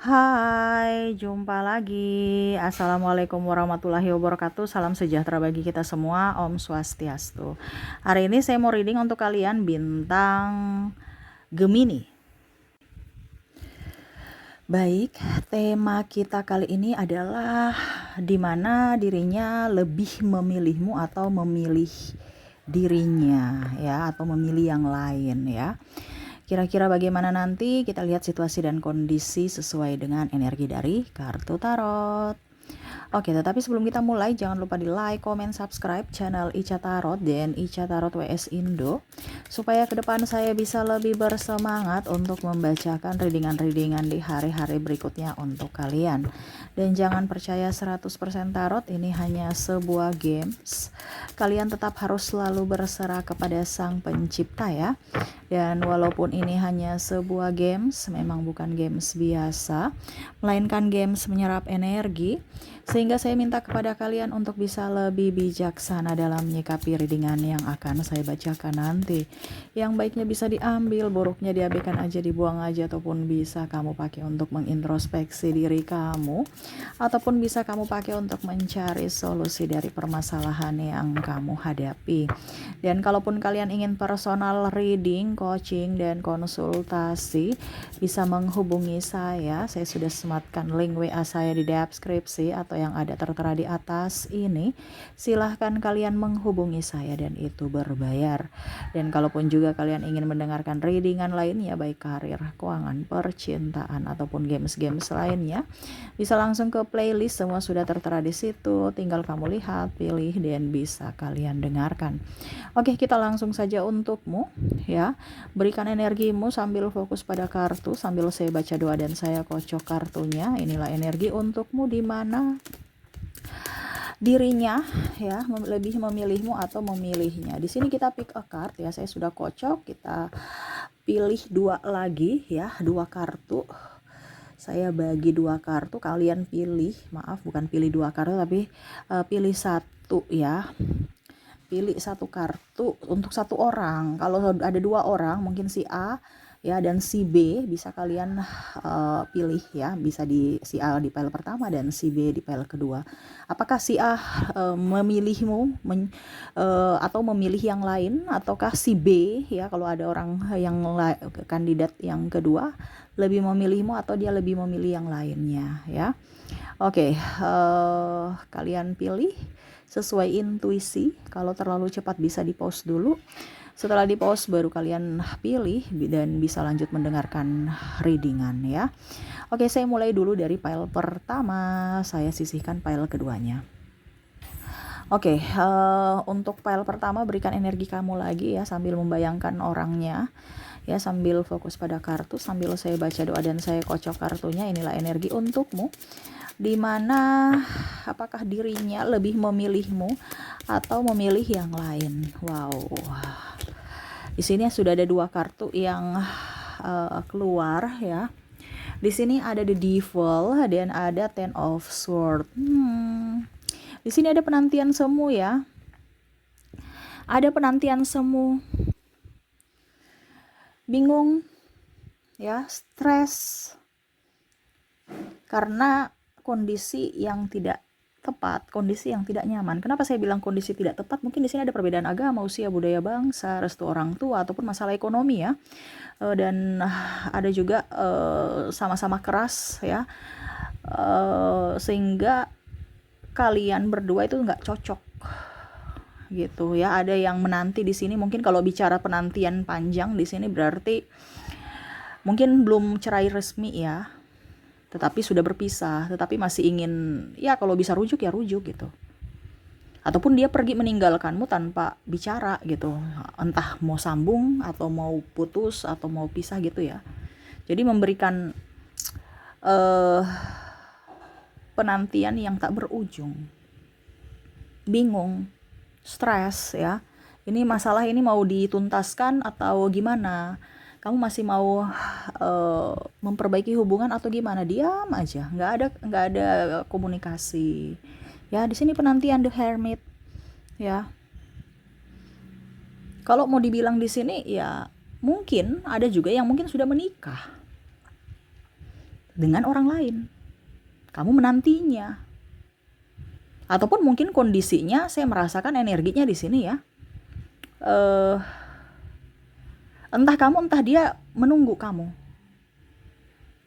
Hai, jumpa lagi. Assalamualaikum warahmatullahi wabarakatuh. Salam sejahtera bagi kita semua. Om Swastiastu. Hari ini saya mau reading untuk kalian bintang Gemini. Baik, tema kita kali ini adalah di mana dirinya lebih memilihmu atau memilih dirinya ya, atau memilih yang lain ya. Kira-kira bagaimana nanti? Kita lihat situasi dan kondisi sesuai dengan energi dari kartu tarot. Oke, tetapi sebelum kita mulai, jangan lupa di like, comment, subscribe channel Ica Tarot dan Ica Tarot WS Indo, supaya ke depan saya bisa lebih bersemangat untuk membacakan readingan-readingan di hari-hari berikutnya untuk kalian. Dan jangan percaya 100% tarot, ini hanya sebuah games. Kalian tetap harus selalu berserah kepada Sang Pencipta ya. Dan walaupun ini hanya sebuah games, memang bukan games biasa, melainkan games menyerap energi, sehingga saya minta kepada kalian untuk bisa lebih bijaksana dalam menyikapi readingan yang akan saya bacakan nanti. Yang baiknya bisa diambil, buruknya diabaikan aja, dibuang aja, ataupun bisa kamu pakai untuk mengintrospeksi diri kamu, ataupun bisa kamu pakai untuk mencari solusi dari permasalahan yang kamu hadapi. Dan kalaupun kalian ingin personal reading, coaching, dan konsultasi, bisa menghubungi saya. Saya sudah sematkan link WA saya di deskripsi atau yang ada tertera di atas ini. Silahkan kalian menghubungi saya dan itu berbayar. Dan kalaupun juga kalian ingin mendengarkan readingan lainnya, baik karir, keuangan, percintaan, ataupun games-games lainnya, bisa langsung ke playlist, semua sudah tertera di situ. Tinggal kamu lihat, pilih, dan bisa kalian dengarkan. Oke, kita langsung saja untukmu ya. Berikan energimu sambil fokus pada kartu, sambil saya baca doa dan saya kocok kartunya. Inilah energi untukmu di mana dirinya ya lebih memilihmu atau memilihnya. Di sini kita pick a card ya. Saya sudah kocok, kita pilih dua lagi ya, dua kartu. Saya bagi dua kartu, kalian pilih, maaf bukan pilih dua kartu tapi pilih satu ya. Pilih satu kartu untuk satu orang. Kalau ada dua orang, mungkin si A ya dan si B, bisa kalian pilih ya. Bisa di si A di pile pertama dan si B di pile kedua. Apakah si A memilihmu atau memilih yang lain, ataukah si B ya, kalau ada orang yang kandidat yang kedua lebih memilihmu atau dia lebih memilih yang lainnya ya. Oke, kalian pilih sesuai intuisi. Kalau terlalu cepat bisa di pause dulu. Setelah di pause baru kalian pilih dan bisa lanjut mendengarkan readingan ya. Oke, saya mulai dulu dari pile pertama. Saya sisihkan pile keduanya. Oke, untuk pile pertama berikan energi kamu lagi ya, sambil membayangkan orangnya ya, sambil fokus pada kartu, sambil saya baca doa dan saya kocok kartunya. Inilah energi untukmu, di mana apakah dirinya lebih memilihmu atau memilih yang lain. Wow, di sini sudah ada dua kartu yang keluar ya. Di sini ada the Devil dan ada Ten of Swords. Di sini ada penantian semu ya. Ada penantian semu. Bingung ya, stres karena kondisi yang tidak tepat, kondisi yang tidak nyaman. Kenapa saya bilang kondisi tidak tepat? Mungkin di sini ada perbedaan agama, usia, budaya bangsa, restu orang tua, ataupun masalah ekonomi ya. Dan ada juga sama-sama keras ya, sehingga kalian berdua itu nggak cocok gitu ya. Ada yang menanti di sini. Mungkin kalau bicara penantian panjang di sini berarti mungkin belum cerai resmi ya, tetapi sudah berpisah, tetapi masih ingin ya, kalau bisa rujuk ya rujuk gitu. Ataupun dia pergi meninggalkanmu tanpa bicara gitu, entah mau sambung atau mau putus atau mau pisah gitu ya. Jadi memberikan penantian yang tak berujung. Bingung, stres ya. Ini masalah ini mau dituntaskan atau gimana? Kamu masih mau memperbaiki hubungan atau gimana? Diam aja, nggak ada komunikasi. Ya, di sini penantian the hermit ya. Kalau mau dibilang di sini ya, mungkin ada juga yang mungkin sudah menikah. dengan orang lain. Kamu menantinya. Ataupun mungkin kondisinya saya merasakan energinya di sini ya. Entah kamu entah dia menunggu kamu.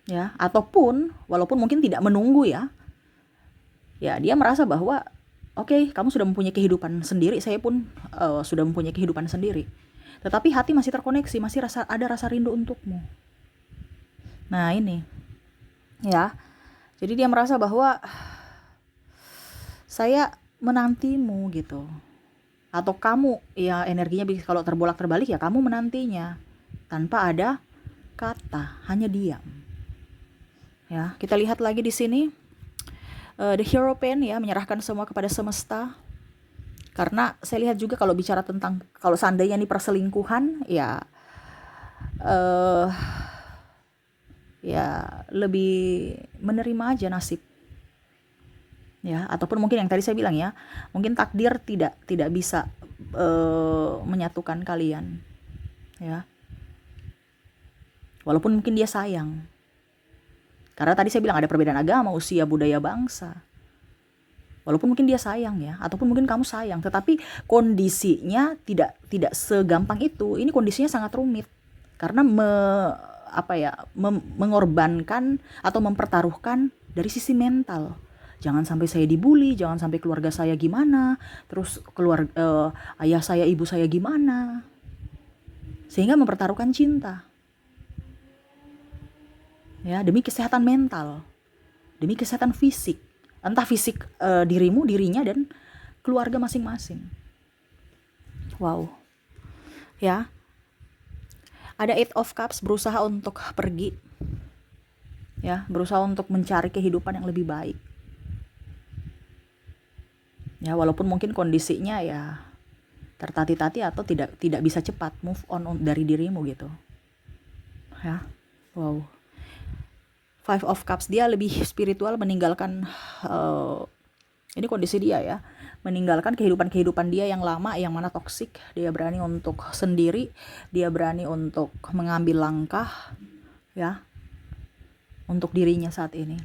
Ya, ataupun walaupun mungkin tidak menunggu ya. Ya, dia merasa bahwa oke, kamu sudah mempunyai kehidupan sendiri, saya pun sudah mempunyai kehidupan sendiri. Tetapi hati masih terkoneksi, masih ada rasa rindu untukmu. Nah, ini. Ya. Jadi dia merasa bahwa saya menantimu gitu. Atau kamu, ya energinya kalau terbolak-terbalik ya kamu menantinya. Tanpa ada kata, hanya diam. Ya, kita lihat lagi di sini. The Hierophant ya, menyerahkan semua kepada semesta. Karena saya lihat juga kalau bicara tentang, kalau seandainya ini perselingkuhan, ya ya lebih menerima aja nasib. Ya, ataupun mungkin yang tadi saya bilang ya, mungkin takdir tidak bisa menyatukan kalian. Ya. Walaupun mungkin dia sayang. Karena tadi saya bilang ada perbedaan agama, usia, budaya, bangsa. Walaupun mungkin dia sayang ya, ataupun mungkin kamu sayang, tetapi kondisinya tidak segampang itu. Ini kondisinya sangat rumit. Karena mengorbankan atau mempertaruhkan dari sisi mental. Jangan sampai saya dibully, jangan sampai keluarga saya gimana, terus ayah saya, ibu saya gimana. Sehingga mempertaruhkan cinta. Ya, demi kesehatan mental, demi kesehatan fisik, entah fisik dirinya dan keluarga masing-masing. Wow. Ya. Ada Eight of Cups, berusaha untuk pergi. Ya, berusaha untuk mencari kehidupan yang lebih baik. Ya, walaupun mungkin kondisinya ya tertati-tati atau tidak bisa cepat move on dari dirimu gitu. Ya. Wow. Five of Cups, dia lebih spiritual, meninggalkan ini kondisi dia ya, meninggalkan kehidupan dia yang lama, yang mana toksik. Dia berani untuk sendiri, dia berani untuk mengambil langkah ya untuk dirinya saat ini.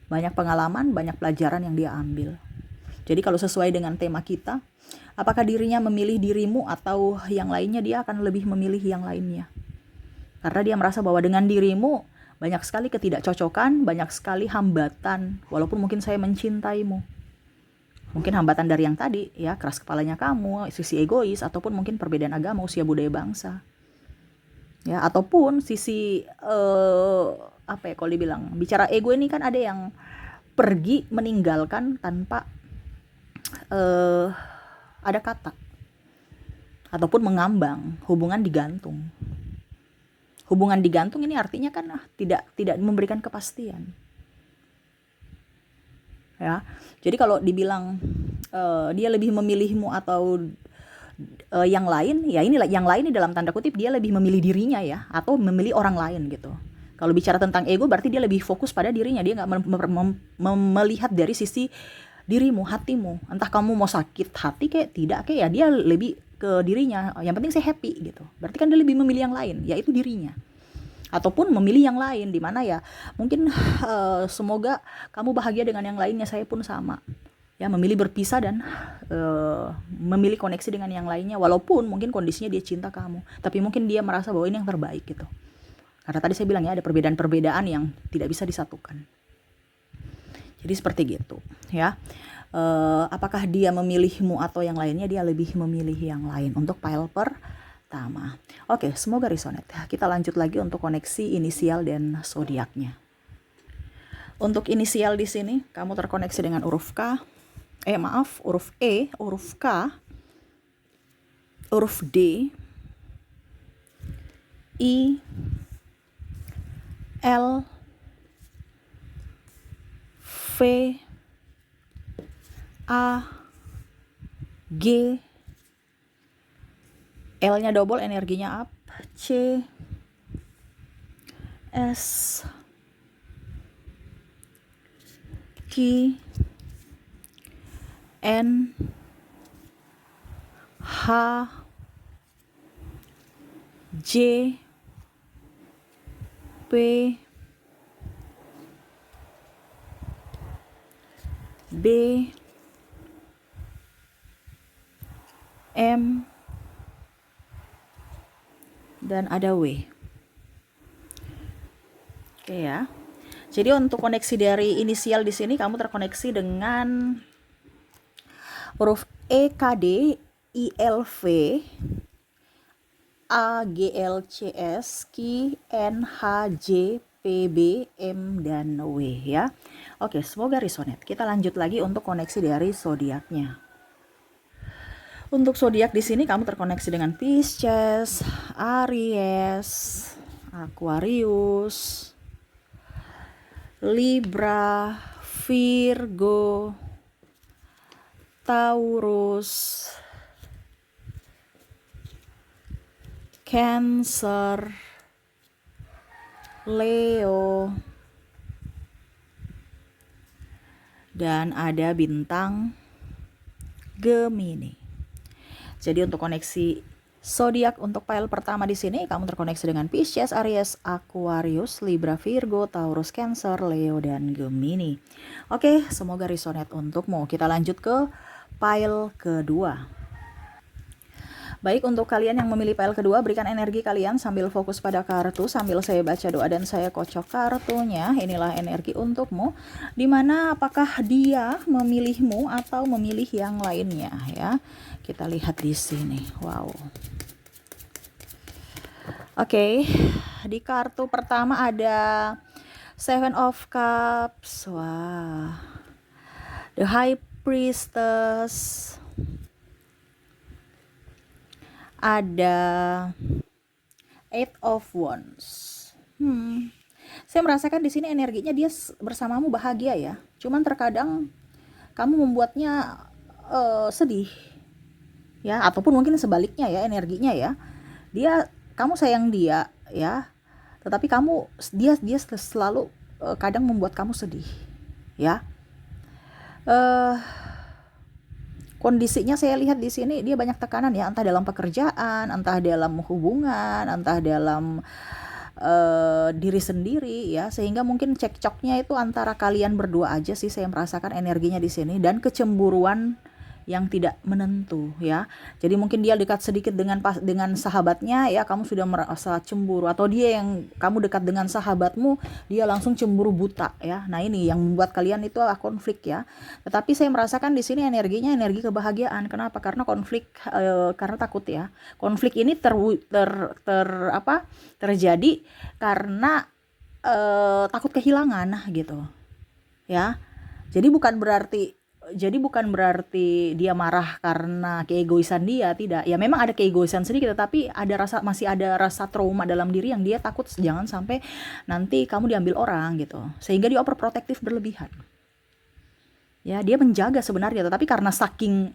Banyak pengalaman, banyak pelajaran yang dia ambil. Jadi kalau sesuai dengan tema kita, apakah dirinya memilih dirimu atau yang lainnya, dia akan lebih memilih yang lainnya. Karena dia merasa bahwa dengan dirimu banyak sekali ketidakcocokan, banyak sekali hambatan, walaupun mungkin saya mencintaimu. Mungkin hambatan dari yang tadi, ya, keras kepalanya kamu, sisi egois, ataupun mungkin perbedaan agama, usia, budaya, bangsa. Ya, ataupun sisi, kalau dibilang, bicara ego ini kan ada yang pergi meninggalkan tanpa ada kata. Ataupun mengambang, hubungan digantung. Hubungan digantung ini artinya kan tidak memberikan kepastian. Ya. Jadi kalau dibilang dia lebih memilihmu atau yang lain, ya inilah yang lain ini dalam tanda kutip dia lebih memilih dirinya ya, atau memilih orang lain gitu. Kalau bicara tentang ego berarti dia lebih fokus pada dirinya, dia nggak melihat dari sisi dirimu, hatimu. Entah kamu mau sakit hati kayak tidak kayak ya, dia lebih ke dirinya, yang penting saya happy gitu. Berarti kan dia lebih memilih yang lain, yaitu dirinya. Ataupun memilih yang lain, di mana ya mungkin semoga kamu bahagia dengan yang lainnya, saya pun sama. Ya, memilih berpisah dan memilih koneksi dengan yang lainnya, walaupun mungkin kondisinya dia cinta kamu, tapi mungkin dia merasa bahwa ini yang terbaik gitu. Karena tadi saya bilang ya, ada perbedaan-perbedaan yang tidak bisa disatukan. Jadi seperti gitu ya. Apakah dia memilihmu atau yang lainnya, dia lebih memilih yang lain untuk pile pertama. Oke, semoga resonate. Kita lanjut lagi untuk koneksi inisial dan zodiaknya. Untuk inisial di sini kamu terkoneksi dengan huruf K, huruf E, huruf K, huruf D, I, L, V, A, G, L-nya double, energinya up, C, S, Q, N, H, J, P, B, M, dan ada W. Oke ya. Jadi untuk koneksi dari inisial di sini kamu terkoneksi dengan huruf E, K, D, I, L, V, A, G, L, C, S, Q, N, H, J, P, B, M, dan W ya. Oke, semoga resonate. Kita lanjut lagi untuk koneksi dari zodiaknya. Untuk zodiak di sini kamu terkoneksi dengan Pisces, Aries, Aquarius, Libra, Virgo, Taurus, Cancer, Leo, dan ada bintang Gemini. Jadi untuk koneksi zodiak untuk file pertama di sini kamu terkoneksi dengan Pisces, Aries, Aquarius, Libra, Virgo, Taurus, Cancer, Leo, dan Gemini. Oke, semoga resonate untukmu. Kita lanjut ke file kedua. Baik, untuk kalian yang memilih file kedua, berikan energi kalian sambil fokus pada kartu, sambil saya baca doa dan saya kocok kartunya. Inilah energi untukmu, dimana apakah dia memilihmu atau memilih yang lainnya ya. Kita lihat di sini. Wow. Oke, di kartu pertama ada Seven of Cups. Wah. The High Priestess. Ada Eight of Wands. Saya merasakan di sini energinya dia bersamamu bahagia ya. Cuman terkadang kamu membuatnya sedih. Ya, ataupun mungkin sebaliknya ya energinya ya. Kamu sayang dia ya. Tetapi dia selalu kadang membuat kamu sedih. Ya. Kondisinya saya lihat di sini dia banyak tekanan ya, entah dalam pekerjaan, entah dalam hubungan, entah dalam diri sendiri ya, sehingga mungkin cekcoknya itu antara kalian berdua aja sih saya merasakan energinya di sini, dan kecemburuan yang tidak menentu ya. Jadi mungkin dia dekat sedikit dengan sahabatnya ya, kamu sudah merasa cemburu, atau dia yang kamu dekat dengan sahabatmu, dia langsung cemburu buta ya. Nah, ini yang membuat kalian itu konflik ya. Tetapi saya merasakan di sini energinya energi kebahagiaan. Kenapa? Karena konflik karena takut ya. Konflik ini terjadi karena takut kehilangan gitu. Ya. Jadi bukan berarti dia marah karena keegoisan dia, tidak. Ya memang ada keegoisan sedikit, tetapi masih ada rasa trauma dalam diri yang dia takut jangan sampai nanti kamu diambil orang gitu. Sehingga dia overprotective berlebihan. Ya, dia menjaga sebenarnya, tetapi karena saking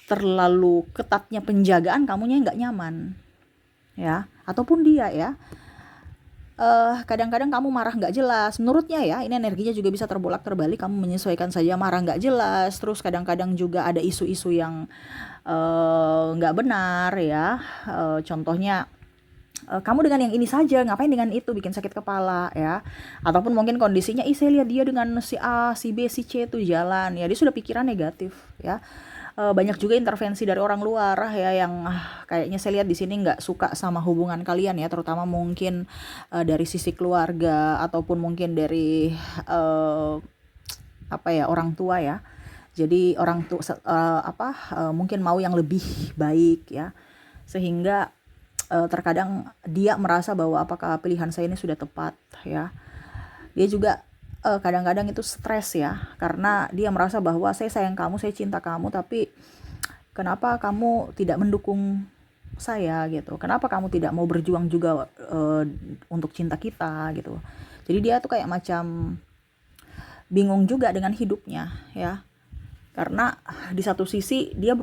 terlalu ketatnya penjagaan, kamunya nggak nyaman. Ya, ataupun dia ya. Kadang-kadang kamu marah nggak jelas, menurutnya ya, ini energinya juga bisa terbolak-terbalik, kamu menyesuaikan saja marah nggak jelas, terus kadang-kadang juga ada isu-isu yang nggak benar ya, contohnya kamu dengan yang ini saja, ngapain dengan itu, bikin sakit kepala ya, ataupun mungkin kondisinya, saya lihat dia dengan si A, si B, si C itu jalan, ya dia sudah pikiran negatif ya. Banyak juga intervensi dari orang luar ya, yang kayaknya saya lihat di sini nggak suka sama hubungan kalian ya, terutama mungkin dari sisi keluarga ataupun mungkin dari orang tua ya. Jadi orang tua mungkin mau yang lebih baik ya, sehingga terkadang dia merasa bahwa apakah pilihan saya ini sudah tepat ya. Dia juga kadang-kadang itu stres ya, karena dia merasa bahwa saya sayang kamu, saya cinta kamu, tapi kenapa kamu tidak mendukung saya gitu, kenapa kamu tidak mau berjuang juga untuk cinta kita gitu. Jadi dia tuh kayak macam bingung juga dengan hidupnya ya, karena di satu sisi dia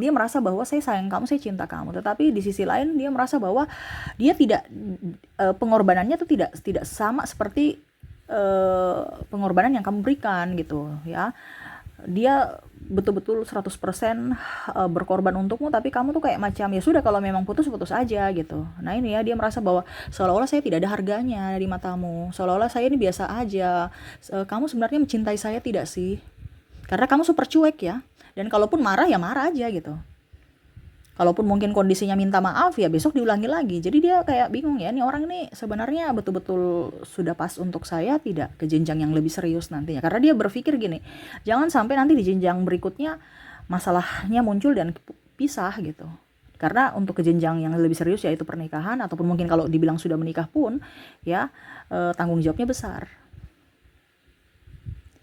merasa bahwa saya sayang kamu, saya cinta kamu, tetapi di sisi lain dia merasa bahwa dia tidak pengorbanannya tuh tidak sama seperti pengorbanan yang kamu berikan gitu ya. Dia betul-betul 100% berkorban untukmu, tapi kamu tuh kayak macam ya sudah, kalau memang putus aja gitu. Nah ini ya, dia merasa bahwa seolah-olah saya tidak ada harganya di matamu, seolah-olah saya ini biasa aja. Kamu sebenarnya mencintai saya tidak sih? Karena kamu super cuek ya. Dan kalaupun marah ya marah aja gitu. Kalaupun mungkin kondisinya minta maaf ya besok diulangi lagi. Jadi dia kayak bingung ya, nih orang ini sebenarnya betul-betul sudah pas untuk saya tidak ke jenjang yang lebih serius nantinya. Karena dia berpikir gini, jangan sampai nanti di jenjang berikutnya masalahnya muncul dan pisah gitu. Karena untuk ke jenjang yang lebih serius yaitu pernikahan, ataupun mungkin kalau dibilang sudah menikah pun ya tanggung jawabnya besar.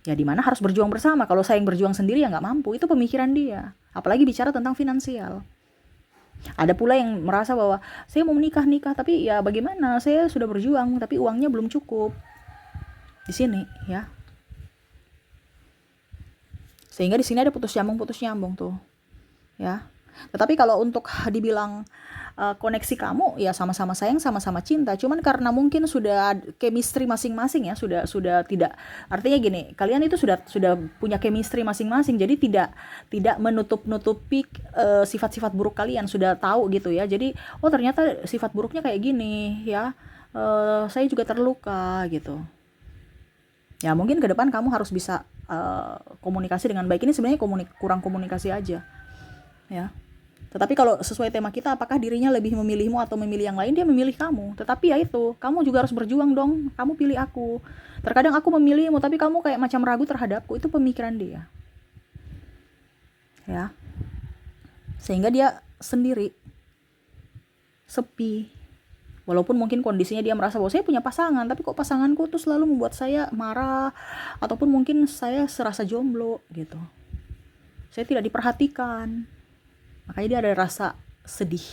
Ya dimana harus berjuang bersama. Kalau saya yang berjuang sendiri ya nggak mampu. Itu pemikiran dia. Apalagi bicara tentang finansial. Ada pula yang merasa bahwa saya mau menikah tapi ya bagaimana, saya sudah berjuang tapi uangnya belum cukup. Di sini ya. Sehingga di sini ada putus nyambung tuh. Ya. Tetapi kalau untuk dibilang koneksi kamu ya sama-sama sayang, sama-sama cinta. Cuman karena mungkin sudah chemistry masing-masing ya, sudah tidak, artinya gini, kalian itu sudah punya chemistry masing-masing. Jadi tidak menutup-nutupi sifat-sifat buruk kalian, sudah tahu gitu ya. Jadi oh ternyata sifat buruknya kayak gini ya. Saya juga terluka gitu. Ya mungkin ke depan kamu harus bisa komunikasi dengan baik. Ini sebenarnya kurang komunikasi aja ya. Tetapi kalau sesuai tema kita, apakah dirinya lebih memilihmu atau memilih yang lain? Dia memilih kamu. Tetapi ya itu, kamu juga harus berjuang dong. Kamu pilih aku. Terkadang aku memilihmu, tapi kamu kayak macam ragu terhadapku. Itu pemikiran dia. Ya. Sehingga dia sendiri. Sepi. Walaupun mungkin kondisinya dia merasa bahwa saya punya pasangan, tapi kok pasanganku tuh selalu membuat saya marah. Ataupun mungkin saya serasa jomblo gitu. Saya tidak diperhatikan. Makanya dia ada rasa sedih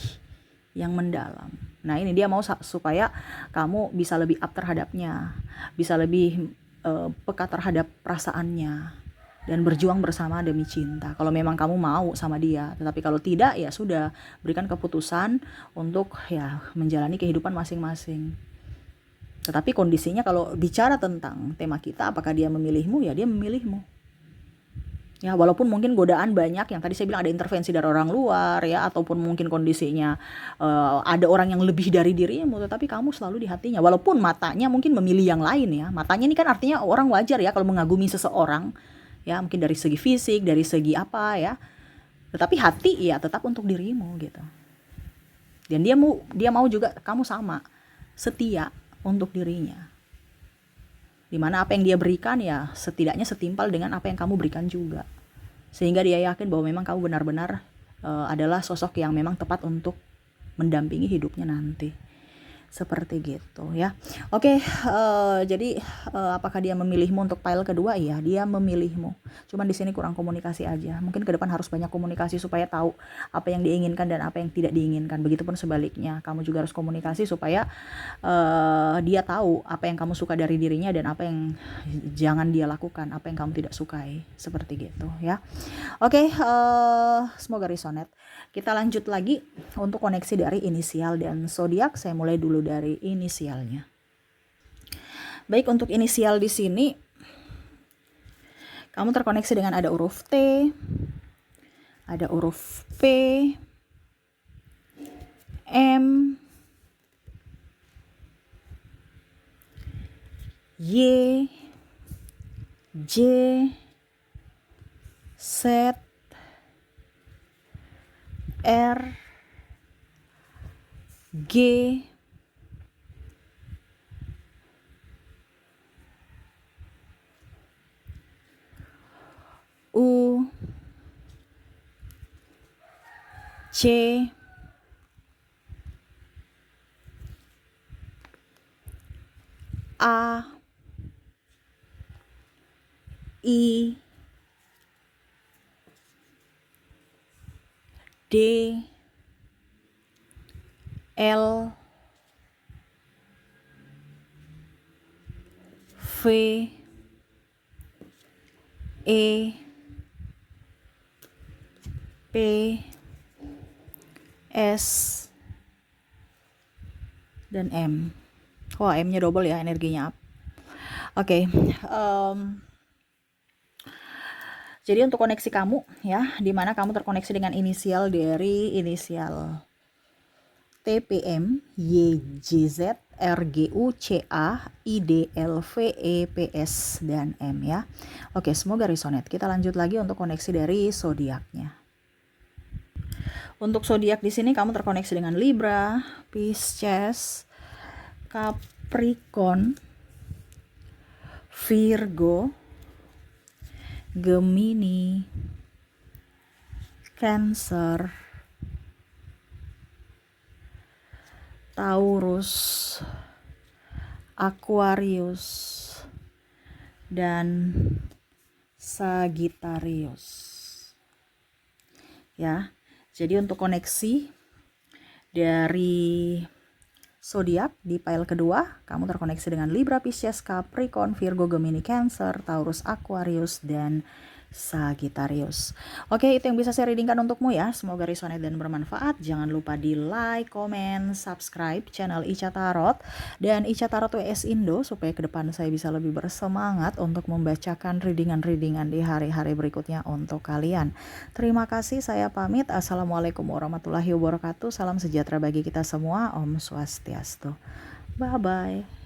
yang mendalam. Nah ini dia mau supaya kamu bisa lebih up terhadapnya, bisa lebih peka terhadap perasaannya, dan berjuang bersama demi cinta. Kalau memang kamu mau sama dia, tetapi kalau tidak ya sudah, berikan keputusan untuk ya menjalani kehidupan masing-masing. Tetapi kondisinya kalau bicara tentang tema kita, apakah dia memilihmu? Ya dia memilihmu. Ya, walaupun mungkin godaan banyak, yang tadi saya bilang ada intervensi dari orang luar ya, ataupun mungkin kondisinya ada orang yang lebih dari dirimu, tetapi kamu selalu di hatinya. Walaupun matanya mungkin memilih yang lain ya. Matanya ini kan artinya orang wajar ya kalau mengagumi seseorang ya, mungkin dari segi fisik, dari segi apa ya. Tetapi hati ya tetap untuk dirimu gitu. Dan dia mau juga kamu sama, setia untuk dirinya. Dimana apa yang dia berikan ya setidaknya setimpal dengan apa yang kamu berikan juga. Sehingga dia yakin bahwa memang kamu benar-benar adalah sosok yang memang tepat untuk mendampingi hidupnya nanti. Seperti gitu ya. Oke, jadi apakah dia memilihmu untuk pile kedua? Iya, dia memilihmu. Cuman di sini kurang komunikasi aja. Mungkin ke depan harus banyak komunikasi supaya tahu apa yang diinginkan dan apa yang tidak diinginkan. Begitupun sebaliknya, kamu juga harus komunikasi supaya dia tahu apa yang kamu suka dari dirinya dan apa yang jangan dia lakukan, apa yang kamu tidak sukai. Seperti gitu ya. Oke, semoga resonate. Kita lanjut lagi untuk koneksi dari inisial dan zodiak. Saya mulai dulu dari inisialnya. Baik, untuk inisial di sini kamu terkoneksi dengan ada huruf T, ada huruf P, M, Y, J, Z, R, G, U, C, A, I, D, L, V, E, P, S, dan M. Wah, M-nya double ya, energinya up. Oke, jadi untuk koneksi kamu ya, dimana kamu terkoneksi dengan inisial dari inisial TPM YJZ RGUCA IDLVEPS dan M ya. Oke, semoga resonate. Kita lanjut lagi untuk koneksi dari zodiaknya. Untuk zodiak di sini kamu terkoneksi dengan Libra, Pisces, Capricorn, Virgo, Gemini, Cancer, Taurus, Aquarius, dan Sagittarius. Ya. Jadi untuk koneksi dari zodiak di file kedua, kamu terkoneksi dengan Libra, Pisces, Capricorn, Virgo, Gemini, Cancer, Taurus, Aquarius, dan Sagittarius. Oke, itu yang bisa saya readingkan untukmu ya. Semoga resonate dan bermanfaat. Jangan lupa di like, komen, subscribe channel Ica Tarot dan Ica Tarot WS Indo supaya ke depan saya bisa lebih bersemangat untuk membacakan readingan-readingan di hari-hari berikutnya untuk kalian. Terima kasih, saya pamit. Assalamualaikum warahmatullahi wabarakatuh. Salam sejahtera bagi kita semua. Om Swastiastu. Bye-bye.